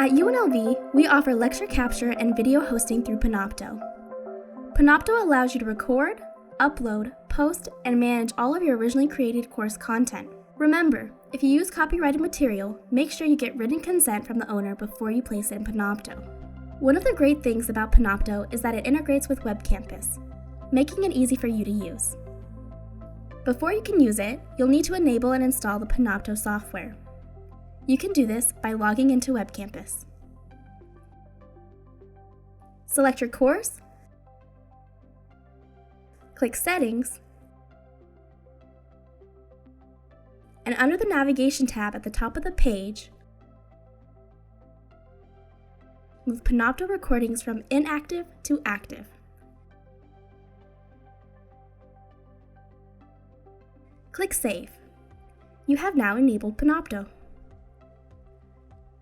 At UNLV, we offer lecture capture and video hosting through Panopto. Panopto allows you to record, upload, post, and manage all of your originally created course content. Remember, if you use copyrighted material, make sure you get written consent from the owner before you place it in Panopto. One of the great things about Panopto is that it integrates with WebCampus, making it easy for you to use. Before you can use it, you'll need to enable and install the Panopto software. You can do this by logging into WebCampus. Select your course, click Settings, and under the Navigation tab at the top of the page, move Panopto recordings from inactive to active. Click Save. You have now enabled Panopto.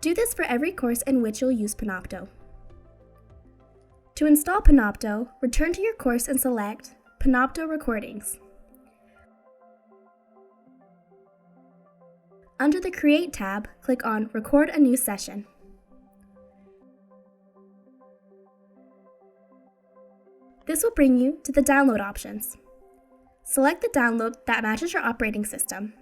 Do this for every course in which you'll use Panopto. To install Panopto, return to your course and select Panopto Recordings. Under the Create tab, click on Record a new session. This will bring you to the download options. Select the download that matches your operating system.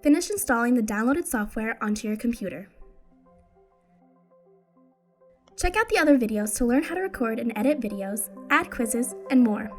Finish installing the downloaded software onto your computer. Check out the other videos to learn how to record and edit videos, add quizzes, and more.